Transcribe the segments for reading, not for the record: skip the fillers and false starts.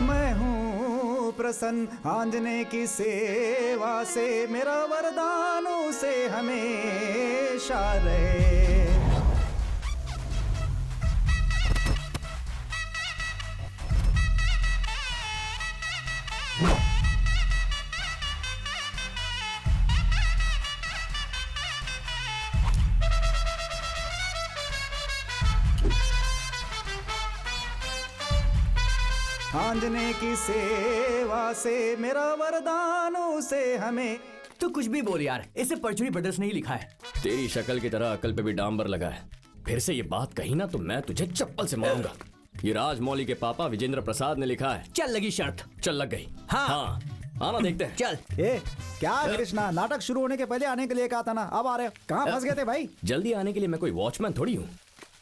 मैं हूँ प्रसन्न आंजने की सेवा से, मेरा वरदान उसे हमेशा रहे। आंजने की सेवा से, मेरा वरदान उसे हमें। तू कुछ भी बोल यार, इसे परचुनी ब्रदर्स नहीं लिखा है। तेरी शक्ल की तरह अकल पे भी डांबर लगा है। फिर से ये बात कही ना तो मैं तुझे चप्पल से मारूंगा। ये राजमौली के पापा विजेंद्र प्रसाद ने लिखा है। चल लगी शर्त। चल लग गई। हाँ। आना देखते हैं। चल। क्या कृष्णा, नाटक शुरू होने के पहले आने के लिए कहा था ना, अब आ रहे हो? कहाँ फंस गए थे भाई? जल्दी आने के लिए मैं कोई वॉचमैन थोड़ी हूँ।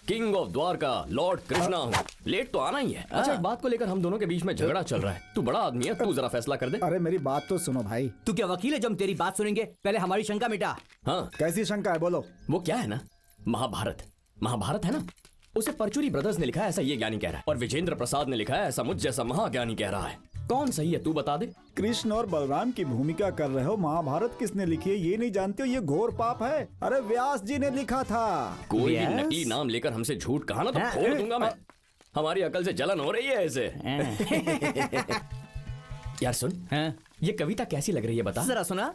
King of Dwarka Lord Krishna हूँ। लेट तो आना ही है। अच्छा, एक बात को लेकर हम दोनों के बीच में झगड़ा चल रहा है। तू बड़ा आदमी है, तू जरा फैसला कर दे। अरे मेरी बात तो सुनो भाई। तू क्या वकील है जो हम तेरी बात सुनेंगे? पहले हमारी शंका मिटा। हाँ, कैसी शंका है, बोलो। वो क्या है ना, महाभारत है ना, उसे परचुनी ब्रदर्स ने लिखा है ऐसा ये ज्ञानी कह रहा है, और विजेंद्र प्रसाद ने लिखा है ऐसा मुझ जैसा महाज्ञानी कह रहा है। कौन सही है तू बता दे। कृष्ण और बलराम की भूमिका कर रहे हो। महाभारत किसने लिखी है ये नहीं जानते हो? ये घोर पाप है। अरे व्यास जी ने लिखा था। कोई भी नकली नाम लेकर हमसे झूठ कहा ना तो फोड़ दूंगा मैं। हमारी अकल से जलन हो रही है ऐसे। यार सुन, ये कविता कैसी लग रही है बता जरा सुना।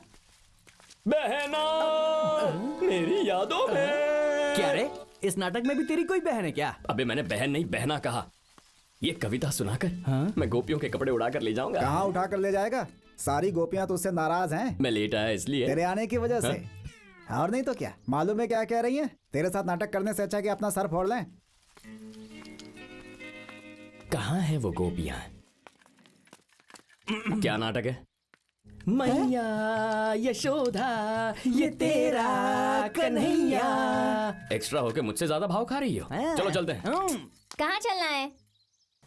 बहना मेरी यादों में। क्या रे, इस नाटक में भी तेरी कोई बहन है क्या? अबे मैंने बहन नहीं बहना कहा। ये कविता सुनाकर मैं गोपियों के कपड़े उड़ाकर ले जाऊंगा। कहाँ उठा कर ले जाएगा? सारी गोपियां तो उससे नाराज हैं। मैं लेट आया इसलिए। तेरे आने की वजह से। और नहीं तो क्या। मालूम है क्या कह रही हैं? तेरे साथ नाटक करने से अच्छा कि अपना सर फोड़ लें। कहाँ है वो गोपियां? क्या नाटक है? मैया यशोदा ये तेरा कन्हैया। एक्स्ट्रा होके मुझसे ज्यादा भाव खा रही हो। चलो चलते हैं। कहाँ चलना है?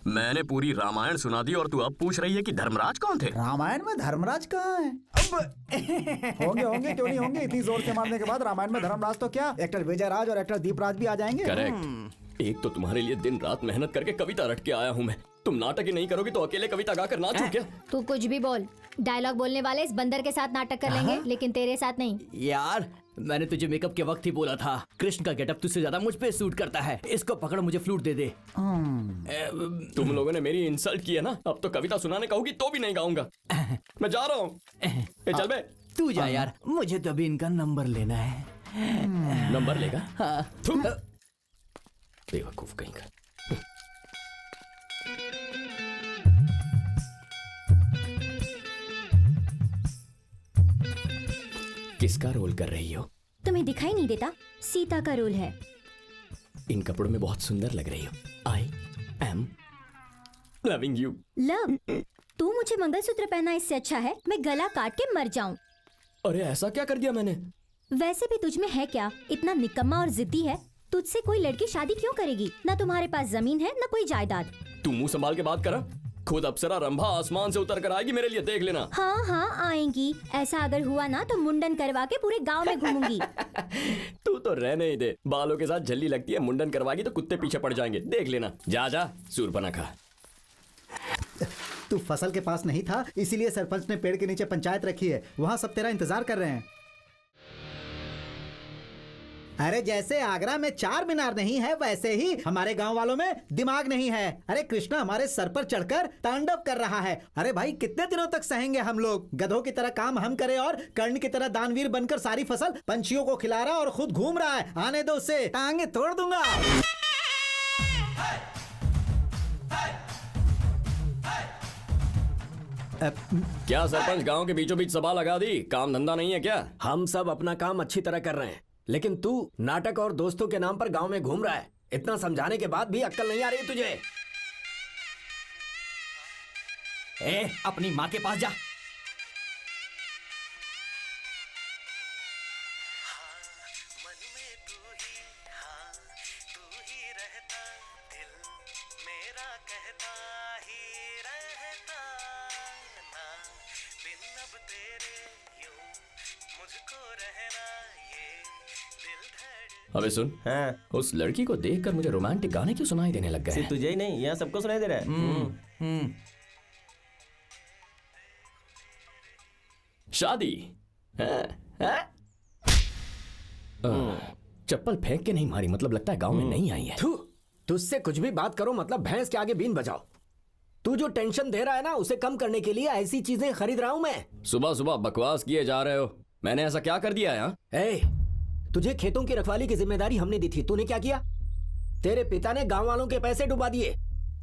मैंने पूरी रामायण सुना दी और तू अब पूछ रही है कि धर्मराज कौन थे? रामायण में धर्मराज कहाँ है? होंगे क्यों नहीं होंगे। इतनी जोर से मारने के बाद रामायण में धर्मराज तो क्या, एक्टर विजय राज और एक्टर दीपराज भी आ जाएंगे। करेक्ट। एक तो तुम्हारे लिए दिन रात मेहनत करके कविता रट के आया हूँ मैं। तुम नाटक ही नहीं करोगी तो अकेले कविता गाकर नाचूं क्या? तू कुछ भी बोल। डायलॉग बोलने वाले इस बंदर के साथ नाटक कर लेंगे, लेकिन तेरे साथ नहीं। यार मैंने तुझे मेकअप के वक्त ही बोला था, कृष्ण का गेटअप तुझसे ज्यादा मुझ पे सूट करता है। इसको पकड़ो, मुझे फ्लूट दे दे। तुम लोगों ने मेरी इंसल्ट की है ना, अब तो कविता सुनाने कहोगी तो भी नहीं गाऊंगा। मैं जा रहा हूँ। चल बे। तू जा यार, मुझे तो अभी इनका नंबर लेना है। नंबर लेगा? हाँ। बेवकूफ कहीं का। किसका रोल कर रही हो? तुम्हें दिखाई नहीं देता? सीता का रोल है। इन कपड़ों में बहुत सुंदर लग रही हो। I am loving you. Love? तू मुझे मंगलसूत्र पहना इससे अच्छा है मैं गला काट के मर जाऊं। अरे ऐसा क्या कर दिया मैंने? वैसे भी तुझ में है क्या, इतना निकम्मा और जिद्दी है। तुझसे कोई लड़की शादी क्यों करेगी? ना तुम्हारे पास जमीन है ना कोई जायदाद। तू मुंह संभाल के बात करा। खुद अप्सरा रंभा आसमान से उतर कर आएगी मेरे लिए, देख लेना। हाँ हाँ आएंगी। ऐसा अगर हुआ ना तो मुंडन करवा के पूरे गांव में घूमूंगी। तू तो रहने ही दे। बालों के साथ झल्ली लगती है, मुंडन करवाएगी तो कुत्ते पीछे पड़ जाएंगे, देख लेना। जा जा सूरपना खा। तू फसल के पास नहीं था इसीलिए सरपंच ने पेड़ के नीचे पंचायत रखी है। वहाँ सब तेरा इंतजार कर रहे हैं। अरे जैसे आगरा में चार मीनार नहीं है वैसे ही हमारे गांव वालों में दिमाग नहीं है। अरे कृष्णा हमारे सर पर चढ़कर तांडव कर रहा है। अरे भाई कितने दिनों तक सहेंगे हम लोग? गधों की तरह काम हम करें और कर्ण की तरह दानवीर बनकर सारी फसल पंछियों को खिला रहा और खुद घूम रहा है। आने दो उसे, टांगे तोड़ दूंगा। क्या सरपंच गांव के बीचों बीच सभा लगा दी? काम धंधा नहीं है क्या? हम सब अपना काम अच्छी तरह कर रहे हैं, लेकिन तू नाटक और दोस्तों के नाम पर गांव में घूम रहा है। इतना समझाने के बाद भी अक्ल नहीं आ रही तुझे? अपनी माँ के पास जा। अबे सुन, उस लड़की को देखकर मुझे रोमांटिक गाने क्यों सुनाई देने लग गए? सिर्फ तुझे ही नहीं, यहाँ सबको सुनाई दे रहा है। शादी हैं? हैं? चप्पल फेंक के नहीं मारी, मतलब लगता है गांव में नहीं आई है। थू, तुझसे कुछ भी बात करो मतलब भैंस के आगे बीन बजाओ। तू जो टेंशन दे रहा है ना उसे कम करने के लिए ऐसी चीजें खरीद रहा हूं मैं। सुबह सुबह बकवास किए जा रहे हो। मैंने ऐसा क्या कर दिया है? हाँ? ए, तुझे खेतों की रखवाली की जिम्मेदारी हमने दी थी, तूने क्या किया? तेरे पिता ने गांव वालों के पैसे डुबा दिए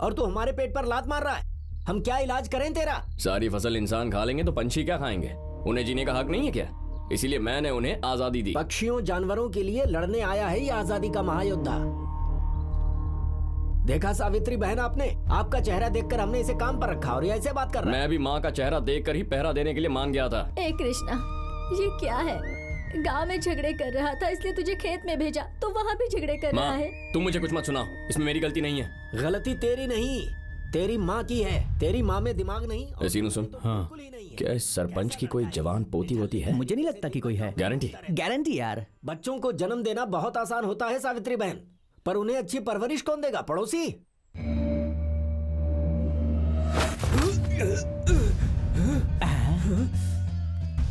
और तू हमारे पेट पर लात मार रहा है। हम क्या इलाज करें तेरा? सारी फसल इंसान खा लेंगे तो पंछी क्या खाएंगे? उन्हें जीने का हक नहीं है क्या? इसीलिए मैंने उन्हें आजादी दी। पक्षियों जानवरों के लिए लड़ने आया है ये आजादी का महायोद्धा। देखा सावित्री बहन आपने, आपका चेहरा देखकर हमने इसे काम पर रखा और ये ऐसे बात कर रहा है। मैं भी माँ का चेहरा देखकर ही पहरा देने के लिए मान गया था। ए कृष्णा, ये क्या है? गांव में झगड़े कर रहा था इसलिए तुझे खेत में भेजा, तो वहाँ भी झगड़े कर रहा माँ, है। तुम मुझे कुछ मत सुनाओ, इसमें मेरी गलती नहीं है। गलती तेरी नहीं, तेरी माँ की है। तेरी माँ में दिमाग नहीं और सीनू सुन, बिल्कुल ही नहीं है। क्या इस सरपंच की कोई जवान पोती होती है? मुझे नहीं लगता कि कोई है। गारंटी? गारंटी यार। बच्चों को जन्म देना बहुत आसान होता है सावित्री बहन, पर उन्हें अच्छी परवरिश कौन देगा? पड़ोसी।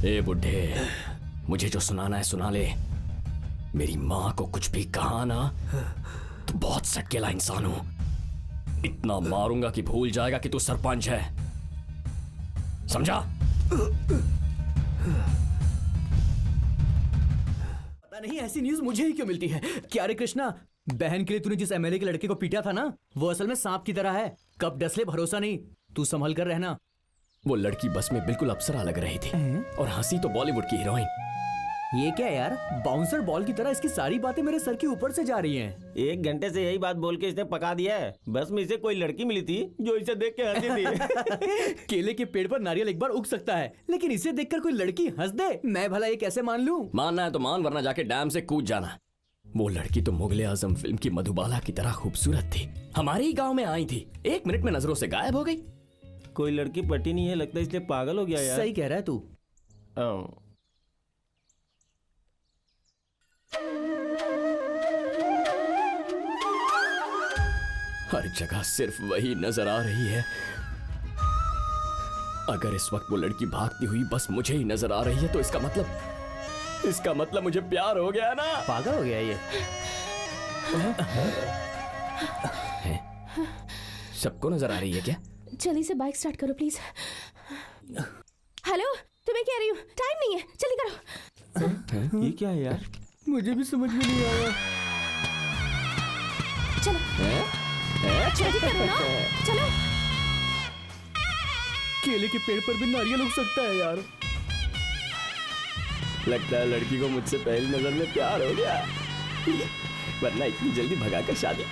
ए बुढ़े, मुझे जो सुनाना है सुना ले। मेरी माँ को कुछ भी कहा ना तो बहुत सटकेला इंसान हूं। इतना मारूंगा कि भूल जाएगा कि तू सरपंच है, समझा? पता नहीं ऐसी न्यूज़ मुझे ही क्यों मिलती है। क्या रे कृष्णा, बहन के लिए तूने जिस एमएलए के लड़के को पीटा था ना, वो असल में सांप की तरह है। कब डसले भरोसा नहीं, तू संभल कर रहना। वो लड़की बस में बिल्कुल अप्सरा लग रही थी और हंसी तो बॉलीवुड की हीरोइन। ये क्या यार, बाउंसर बॉल की तरह इसकी सारी बातें मेरे सर के ऊपर से जा रही हैं। 1 घंटे से यही बात बोल के इसने पका दिया है। बस में इसे कोई लड़की मिली थी जो इसे देख के हंसी थी। केले के पेड़ पर नारियल एक बार उग सकता है, लेकिन इसे देखकर कोई लड़की हंस दे, मैं भला ये कैसे मान लूं? मानना है तो मान, वरना जाके डैम से कूद जाना। वो लड़की तो मुगले आजम फिल्म की मधुबाला की तरह खूबसूरत थी। हमारे ही गांव में आई थी, 1 मिनट में नजरों से गायब हो गई। कोई लड़की पटी नहीं है, लगता है इसलिए पागल हो गया यार। सही कह रहा है तू। हर जगह सिर्फ वही नजर आ रही है। अगर इस वक्त वो लड़की भागती हुई बस मुझे ही नजर आ रही है तो इसका मतलब मुझे प्यार हो गया ना। पागल हो गया ये। सबको नजर आ रही है क्या? जल्दी से बाइक स्टार्ट करो प्लीज। हेलो, तुम्हें कह रही हूँ, टाइम नहीं है, जल्दी करो। ये क्या है यार? मुझे भी समझ में नहीं आया। चलो जल्दी करो ना, चलो। केले के पेड़ पर भी नारियल उग सकता है यार। लगता है लड़की को मुझसे पहली नजर में प्यार हो गया, वरना इतनी जल्दी भगाकर शादी।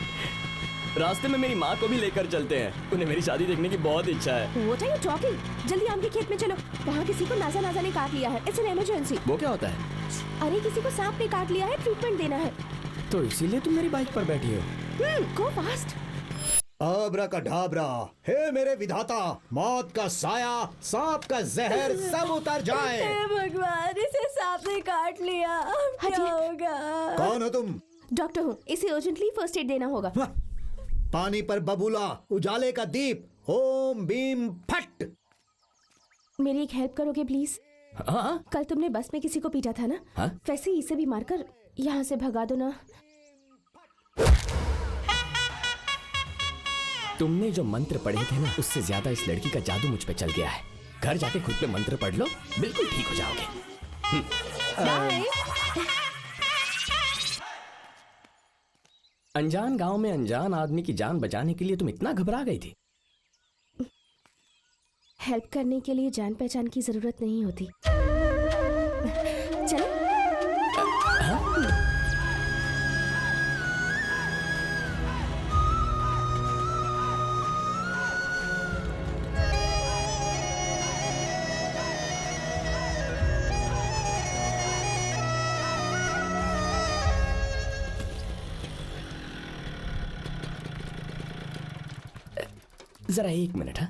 रास्ते में मेरी माँ को भी लेकर चलते हैं, उन्हें मेरी शादी देखने की बहुत इच्छा है। What are you talking? जल्दी आम के खेत में चलो, वहाँ किसी को नाजा नाजा ने काट लिया है। It's an emergency. वो क्या होता है? अरे किसी को सांप ने काट लिया है, ट्रीटमेंट देना है। तो इसीलिए तुम मेरी बाइक पर बैठी हो? गो फास्ट। अब्राकडाब्रा, हे मेरे विधाता, मौत का साया, सांप का जहर सब उतर जाए। भगवान, इसे सांप ने काट लिया, अब क्या होगा? कौन हो तुम? डॉक्टर हूँ, इसे अर्जेंटली फर्स्ट एड देना होगा। पानी पर बबूला, उजाले का दीप, ओम बीम फट। मेरी एक हेल्प करोगे प्लीज? हाँ? कल तुमने बस में किसी को पीटा था ना, हाँ? वैसे ही इसे भी मारकर यहाँ से भगा दो ना। तुमने जो मंत्र पढ़े थे ना, उससे ज्यादा इस लड़की का जादू मुझ पे चल गया है। घर जाके खुद पे मंत्र पढ़ लो, बिल्कुल ठीक हो जाओगे। बाय। अनजान गांव में अनजान आदमी की जान बचाने के लिए तुम इतना घबरा गई थी? हेल्प करने के लिए जान पहचान की जरूरत नहीं होती। चलो। जरा 1 मिनट। हाँ,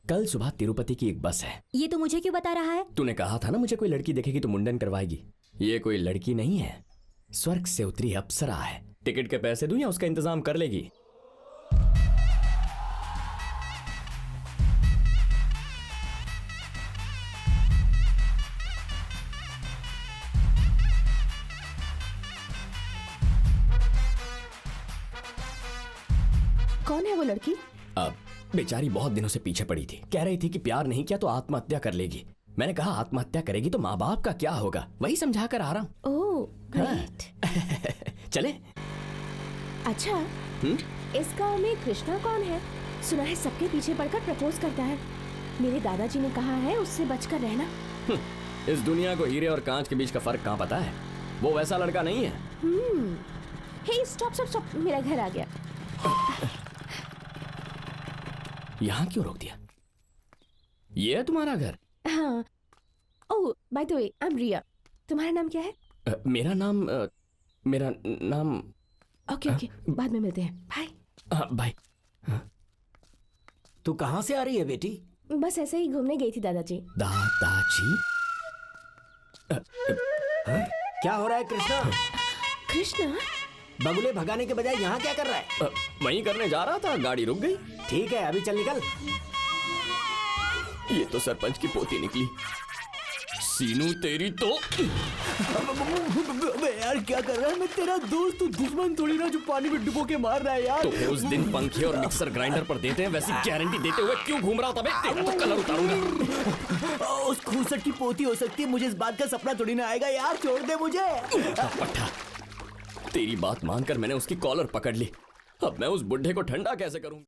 कल सुबह तिरुपति की एक बस है। ये तो मुझे क्यों बता रहा है? तूने कहा था ना मुझे कोई लड़की देखेगी तो मुंडन करवाएगी। ये कोई लड़की नहीं है, स्वर्ग से उतरी अप्सरा है। टिकट के पैसे दूं या उसका इंतजाम कर लेगी? कौन है वो लड़की? अब बेचारी बहुत दिनों से पीछे पड़ी थी, कह रही थी कि प्यार नहीं किया तो आत्महत्या कर लेगी। मैंने कहा आत्महत्या करेगी तो माँ बाप का क्या होगा, वही समझा कर आ रहा हूँ। Oh great. चले? अच्छा, इस गांव में कृष्णा कौन है? सुना है सबके पीछे पड़कर प्रपोज करता है। मेरे दादाजी ने कहा है उससे बचकर रहना। इस दुनिया को हीरे और कांच के बीच का फर्क कहाँ पता है? वो वैसा लड़का नहीं है। हे स्टॉप स्टॉप स्टॉप, मेरा घर आ गया। यहाँ क्यों रोक दिया? ये है तुम्हारा घर? हाँ। Oh by the way, I am Riya. तुम्हारा नाम क्या है? मेरा नाम ओके ओके, बाद में मिलते हैं। बाय। बाय। तू कहाँ से आ रही है बेटी? बस ऐसे ही घूमने गई थी दादाजी। दादाजी? क्या हो रहा है कृष्णा? कृष्णा? बगुले भगाने के बजाय यहाँ क्या कर रहा है? वहीं करने जा रहा था, गाड़ी रुक गई। ठीक है, अभी चल निकल। ये तो सरपंच की पोती निकली। सीनू तेरी तो। यार क्या कर रहा है? मैं तेरा दोस्त, तू दुश्मन थोड़ी ना जो पानी में डुबो के मार रहा है यार। तो उस दिन पंखे और मिक्सर ग्राइंडर पर देते हैं, वैसी गारंटी देते हुए क्यों घूम रहा था बे? तेरा तो कलर उतारूंगा। उस खूसट की पोती हो सकती है, मुझे इस बात का सपना थोड़ी ना आएगा यार। छोड़ दे मुझे। पट्टा, तेरी बात मानकर मैंने उसकी कॉलर पकड़ ली। अब मैं उस बुढ़े को ठंडा कैसे करूं?